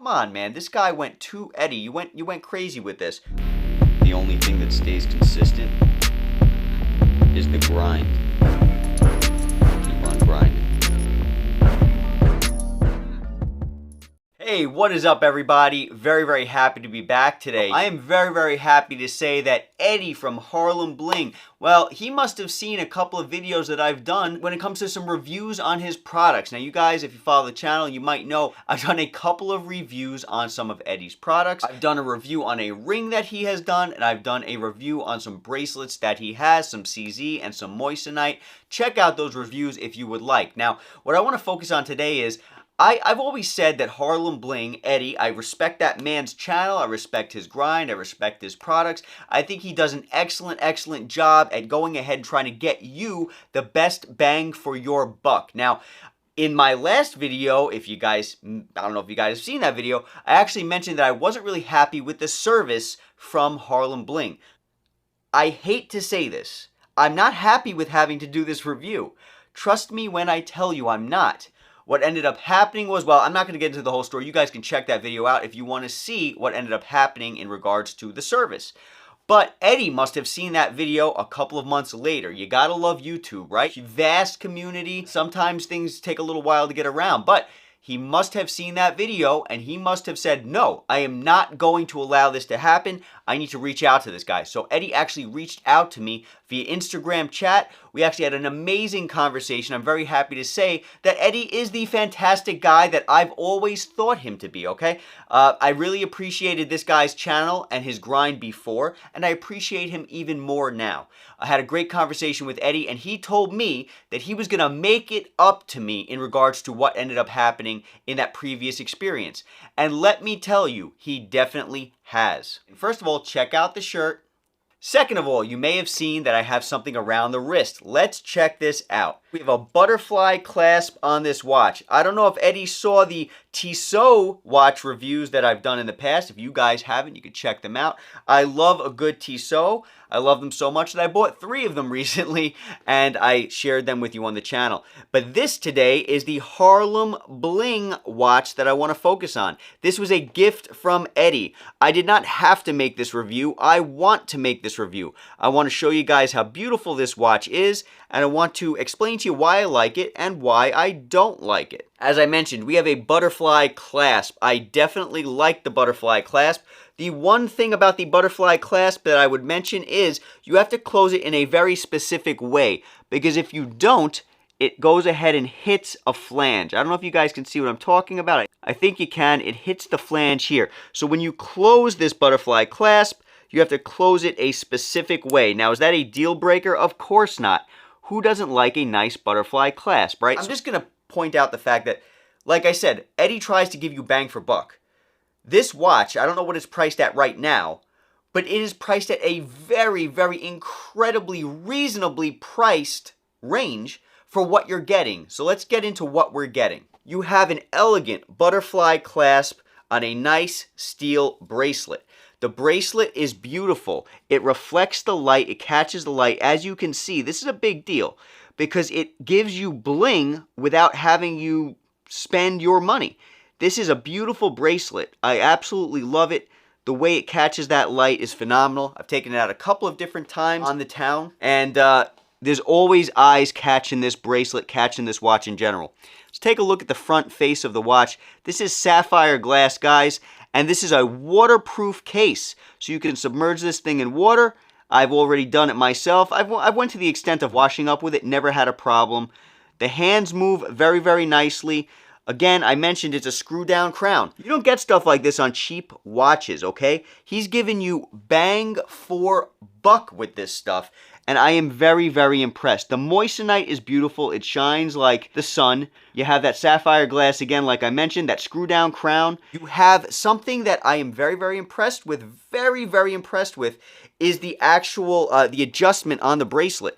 Come on, man. This guy went too Eddie. You went crazy with this. The only thing that stays consistent is the grind. Keep on grinding. Hey, what is up, everybody? Very happy to be back today. I am very happy to say that Eddie from Harlem Bling, well, he must have seen a couple of videos that I've done when it comes to some reviews on his products. Now, you guys, if you follow the channel, you might know I've done a couple of reviews on some of Eddie's products. I've done a review on a ring that he has done, and I've done a review on some bracelets that he has, some CZ and some moissanite. Check out those reviews if you would like. Now, what I want to focus on today is I've always said that Harlem Bling, Eddie, I respect that man's channel, I respect his grind, I respect his products. I think he does an excellent job at going ahead and trying to get you the best bang for your buck. Now, in my last video, if you guys, I don't know if you guys have seen that video, I actually mentioned that I wasn't really happy with the service from Harlem Bling. I hate to say this, I'm not happy with having to do this review. Trust me when I tell you I'm not. What ended up happening was, well, I'm not going to get into the whole story. You guys can check that video out if you want to see what ended up happening in regards to the service. But Eddie must have seen that video a couple of months later. You gotta love YouTube, right? Vast community. Sometimes things take a little while to get around, but he must have seen that video and he must have said, no, I am not going to allow this to happen. I need to reach out to this guy. So Eddie actually reached out to me via Instagram chat. We actually had an amazing conversation. I'm very happy to say that Eddie is the fantastic guy that I've always thought him to be, okay? I really appreciated this guy's channel and his grind before, and I appreciate him even more now. I had a great conversation with Eddie, and he told me that he was going to make it up to me in regards to what ended up happening in that previous experience. And let me tell you, he definitely has. First of all, check out the shirt. Second of all, you may have seen that I have something around the wrist. Let's check this out. We have a butterfly clasp on this watch. I don't know if Eddie saw the Tissot watch reviews that I've done in the past. If you guys haven't, you can check them out. I love a good Tissot. I love them so much that I bought 3 of them recently and I shared them with you on the channel. But this today is the Harlem Bling watch that I want to focus on. This was a gift from Eddie. I did not have to make this review. I want to make this review. I want to show you guys how beautiful this watch is, and I want to explain to you why I like it and why I don't like it. As I mentioned, we have a butterfly clasp. I definitely like the butterfly clasp. The one thing about the butterfly clasp that I would mention is you have to close it in a very specific way, because if you don't, it goes ahead and hits a flange. I don't know if you guys can see what I'm talking about. I think you can. It hits the flange here. So when you close this butterfly clasp, you have to close it a specific way. Now, is that a deal breaker? Of course not. Who doesn't like a nice butterfly clasp, right? I'm just going to point out the fact that, like I said, Eddie tries to give you bang for buck. This watch, I don't know what it's priced at right now, but it is priced at a very incredibly reasonably priced range for what you're getting. So let's get into what we're getting. You have an elegant butterfly clasp on a nice steel bracelet. The bracelet is beautiful. It reflects the light. It catches the light. As you can see, this is a big deal because it gives you bling without having you spend your money. This is a beautiful bracelet. I absolutely love it. The way it catches that light is phenomenal. I've taken it out a couple of different times on the town, and there's always eyes catching this bracelet, catching this watch in general. Let's take a look at the front face of the watch. This is sapphire glass, guys, and this is a waterproof case. So you can submerge this thing in water. I've already done it myself. I've went to the extent of washing up with it, never had a problem. The hands move very nicely. Again, I mentioned it's a screw-down crown. You don't get stuff like this on cheap watches, okay? He's giving you bang for buck with this stuff, and I am very impressed. The moissanite is beautiful. It shines like the sun. You have that sapphire glass again, like I mentioned, that screw-down crown. You have something that I am very impressed with, very impressed with, is the actual, the adjustment on the bracelet.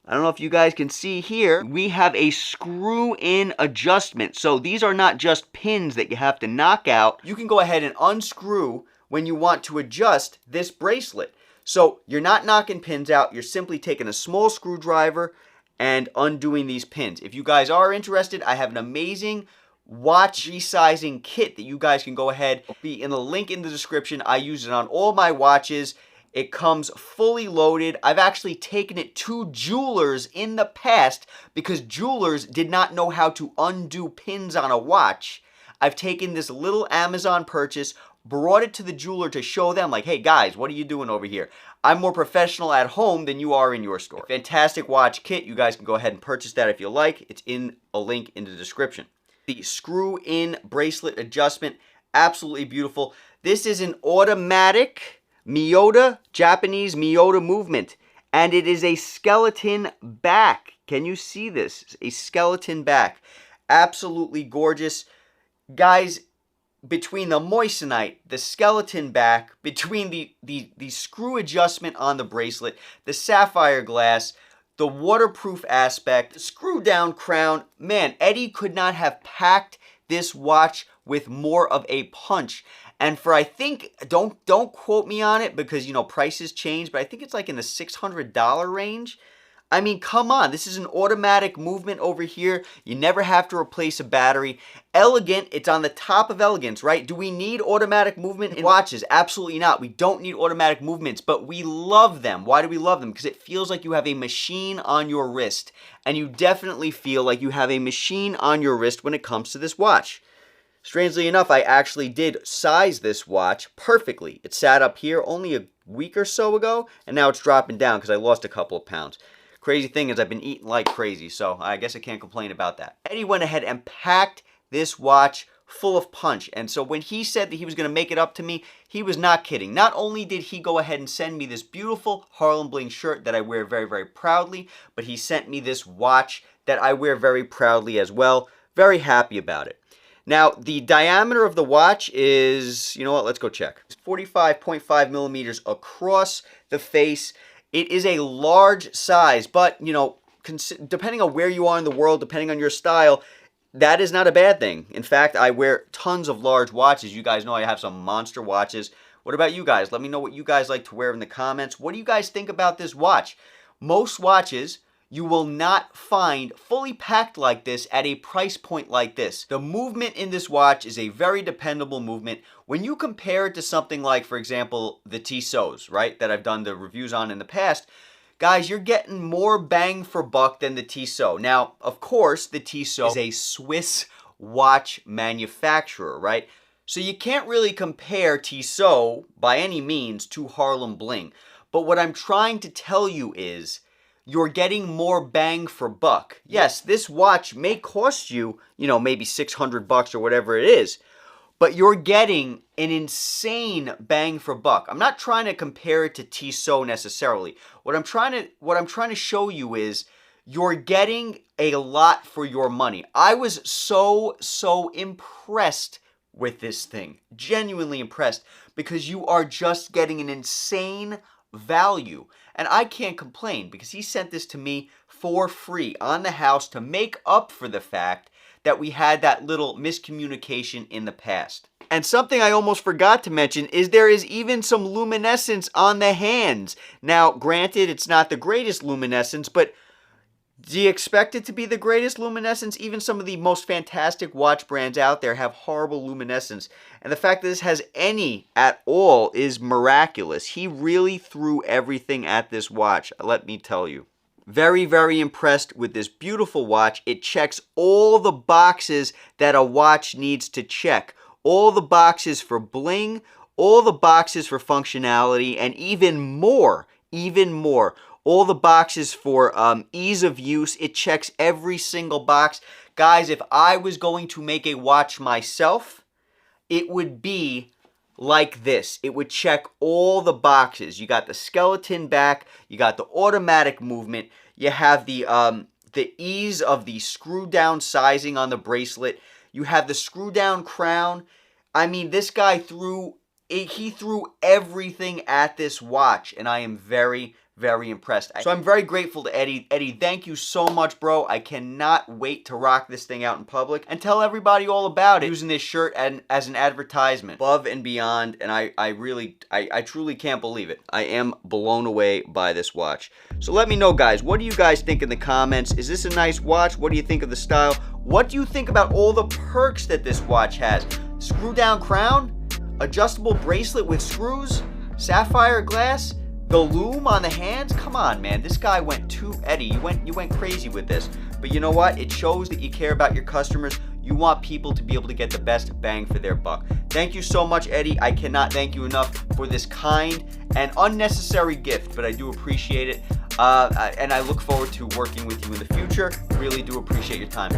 I don't know if you guys can see here, we have a screw-in adjustment. So these are not just pins that you have to knock out. You can go ahead and unscrew when you want to adjust this bracelet. So you're not knocking pins out, you're simply taking a small screwdriver and undoing these pins. If you guys are interested, I have an amazing watch resizing kit that you guys can go ahead, be in the link in the description. I use it on all my watches. It comes fully loaded. I've actually taken it to jewelers in the past because jewelers did not know how to undo pins on a watch. I've taken this little Amazon purchase, brought it to the jeweler to show them, like, hey guys, what are you doing over here? I'm more professional at home than you are in your store. Fantastic watch kit. You guys can go ahead and purchase that if you like. It's in a link in the description. The screw-in bracelet adjustment, absolutely beautiful. This is an automatic Miyota, Japanese Miyota movement, and it is a skeleton back. Can you see this? A skeleton back. Absolutely gorgeous. Guys, between the moissanite, the skeleton back, between the screw adjustment on the bracelet, the sapphire glass, the waterproof aspect, the screw down crown, man, Eddie could not have packed this watch with more of a punch. And for, I think, don't quote me on it because, you know, prices change, but I think it's like in the $600 range. I mean, come on. This is an automatic movement over here. You never have to replace a battery. Elegant. It's on the top of elegance, right? Do we need automatic movement in watches? Absolutely not. We don't need automatic movements, but we love them. Why do we love them? Because it feels like you have a machine on your wrist. And you definitely feel like you have a machine on your wrist when it comes to this watch. Strangely enough, I actually did size this watch perfectly. It sat up here only a week or so ago, and now it's dropping down because I lost a couple of pounds. Crazy thing is I've been eating like crazy, so I guess I can't complain about that. Eddie went ahead and packed this watch full of punch, and so when he said that he was going to make it up to me, he was not kidding. Not only did he go ahead and send me this beautiful Harlem Bling shirt that I wear very, very proudly, but he sent me this watch that I wear very proudly as well. Very happy about it. Now, the diameter of the watch is, you know what, let's go check. It's 45.5 millimeters across the face. It is a large size, but, you know, depending on where you are in the world, depending on your style, that is not a bad thing. In fact, I wear tons of large watches. You guys know I have some monster watches. What about you guys? Let me know what you guys like to wear in the comments. What do you guys think about this watch? Most watches you will not find fully packed like this at a price point like this. The movement in this watch is a very dependable movement. When you compare it to something like, for example, the Tissot's, right, that I've done the reviews on in the past, guys, you're getting more bang for buck than the Tissot. Now, of course, the Tissot is a Swiss watch manufacturer, right? So you can't really compare Tissot by any means to Harlem Bling. But what I'm trying to tell you is, you're getting more bang for buck. Yes, this watch may cost you, you know, maybe $600 or whatever it is, but you're getting an insane bang for buck. I'm not trying to compare it to Tissot necessarily. What I'm trying to show you is you're getting a lot for your money. I was so impressed with this thing. Genuinely impressed because you are just getting an insane value. And I can't complain because he sent this to me for free on the house to make up for the fact that we had that little miscommunication in the past. And something I almost forgot to mention is there is even some luminescence on the hands. Now, granted, it's not the greatest luminescence, but do you expect it to be the greatest luminescence? Even some of the most fantastic watch brands out there have horrible luminescence. And the fact that this has any at all is miraculous. He really threw everything at this watch, let me tell you. Very, very impressed with this beautiful watch. It checks all the boxes that a watch needs to check. All the boxes for bling, all the boxes for functionality, and even more. All the boxes for ease of use. It checks every single box. Guys, if I was going to make a watch myself, it would be like this. It would check all the boxes. You got the skeleton back. You got the automatic movement. You have the ease of the screw down sizing on the bracelet. You have the screw down crown. I mean, this guy threw everything at this watch, and I am very, very impressed. So I'm very grateful to Eddie. Eddie, thank you so much, bro. I cannot wait to rock this thing out in public and tell everybody all about it, using this shirt as an advertisement. Above and beyond, and I truly can't believe it. I am blown away by this watch. So let me know, guys, what do you guys think in the comments? Is this a nice watch? What do you think of the style? What do you think about all the perks that this watch has? Screw down crown, adjustable bracelet with screws, sapphire glass, the lume on the hands. Come on, man, this guy went too Eddie. You went crazy with this. But you know what? It shows that you care about your customers. You want people to be able to get the best bang for their buck. Thank you so much, Eddie. I cannot thank you enough for this kind and unnecessary gift, but I do appreciate it. And I look forward to working with you in the future. Really do appreciate your time.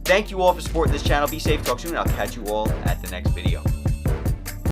Thank you all for supporting this channel. Be safe. Talk soon. I'll catch you all at the next video.